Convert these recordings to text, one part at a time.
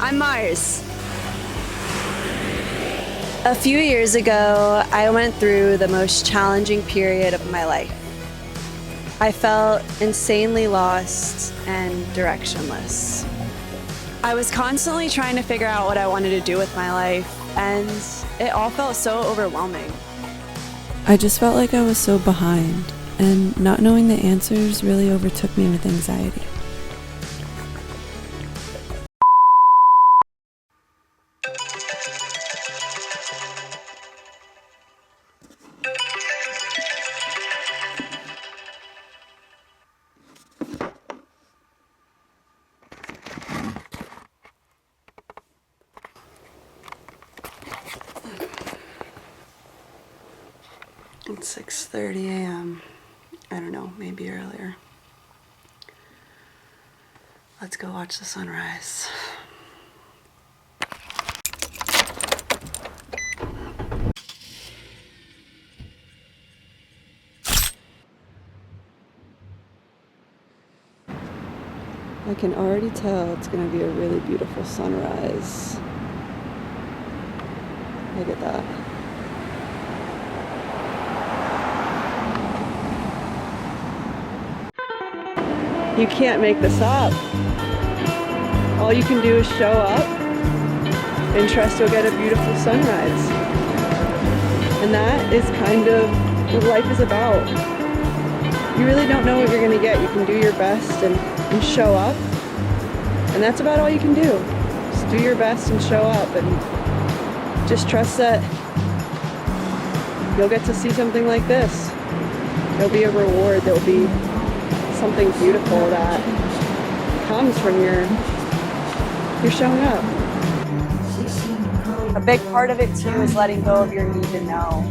I'm Mars. A few years ago, I went through the most challenging period of my life. I felt insanely lost and directionless. I was constantly trying to figure out what I wanted to do with my life, and it all felt so overwhelming. I just felt like I was so behind, and not knowing the answers really overtook me with anxiety. It's 6:30 a.m. I don't know, maybe earlier. Let's go watch the sunrise. I can already tell it's going to be a really beautiful sunrise. Look at that. You can't make this up. All you can do is show up and trust you'll get a beautiful sunrise. And that is kind of what life is about. You really don't know what you're going to get. You can do your best and show up. And that's about all you can do. Just do your best and show up, and just trust that you'll get to see something like this. There'll be a reward. There'll be something beautiful that comes from your showing up. A big part of it too is letting go of your need to know.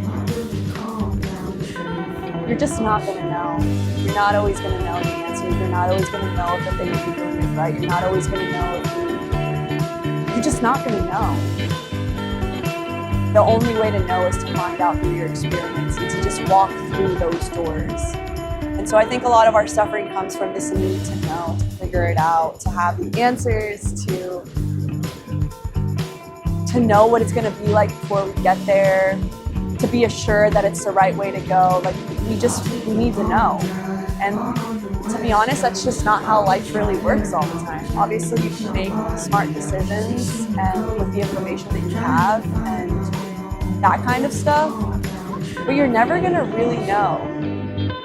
You're just not going to know. You're not always going to know the answers. You're not always going to know if the thing you're doing is right. You're not always going to know if you're just not going to know. The only way to know is to find out through your experience and to just walk through those doors. And so I think a lot of our suffering comes from this need to know, to figure it out, to have the answers, to know what it's going to be like before we get there, to be assured that it's the right way to go. Like we need to know. And to be honest, that's just not how life really works all the time. Obviously, you can make smart decisions and with the information that you have and that kind of stuff, but you're never going to really know.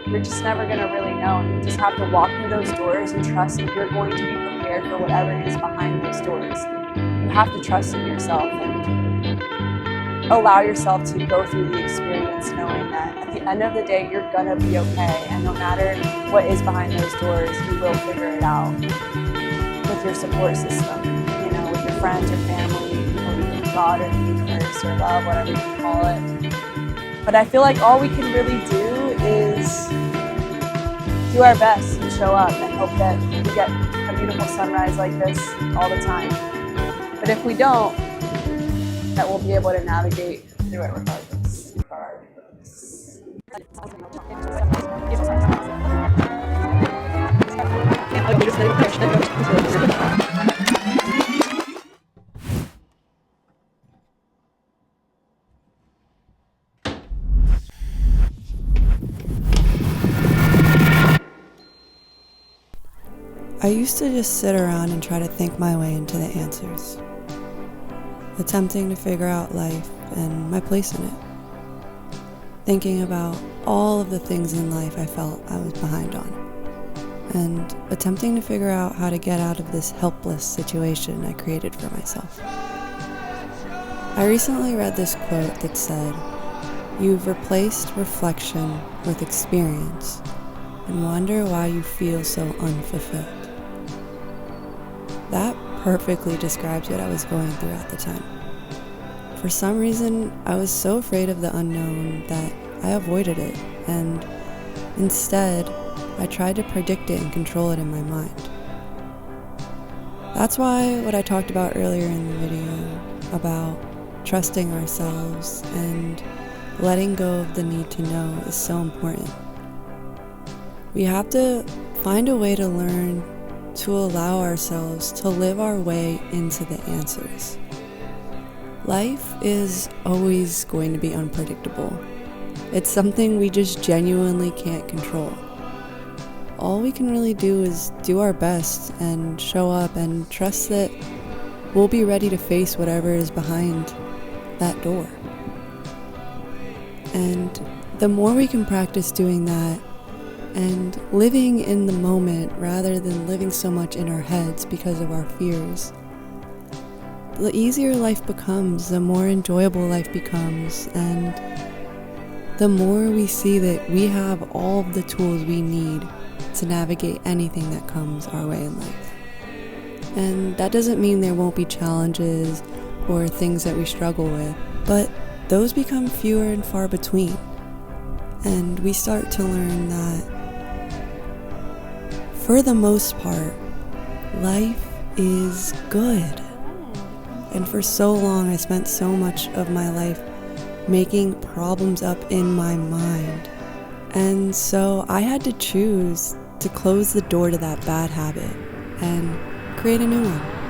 You're just never going to really know. And you just have to walk through those doors and trust that you're going to be prepared for whatever is behind those doors. You have to trust in yourself and allow yourself to go through the experience knowing that at the end of the day, you're going to be okay. And no matter what is behind those doors, you will figure it out with your support system, with your friends or family, or God or the universe or love, whatever you can call it. But I feel like all we can really do is do our best and show up and hope that we get a beautiful sunrise like this all the time. But if we don't, that we'll be able to navigate through it regardless. I used to just sit around and try to think my way into the answers, attempting to figure out life and my place in it, thinking about all of the things in life I felt I was behind on, and attempting to figure out how to get out of this helpless situation I created for myself. I recently read this quote that said, "You've replaced reflection with experience and wonder why you feel so unfulfilled." That perfectly describes what I was going through at the time. For some reason, I was so afraid of the unknown that I avoided it, and instead, I tried to predict it and control it in my mind. That's why what I talked about earlier in the video about trusting ourselves and letting go of the need to know is so important. We have to find a way to learn to allow ourselves to live our way into the answers. Life is always going to be unpredictable. It's something we just genuinely can't control. All we can really do is do our best and show up and trust that we'll be ready to face whatever is behind that door. And the more we can practice doing that and living in the moment rather than living so much in our heads because of our fears, the easier life becomes, the more enjoyable life becomes, and the more we see that we have all of the tools we need to navigate anything that comes our way in life. And that doesn't mean there won't be challenges or things that we struggle with, but those become fewer and far between. And we start to learn that, for the most part, life is good. And for so long, I spent so much of my life making problems up in my mind. And so I had to choose to close the door to that bad habit and create a new one.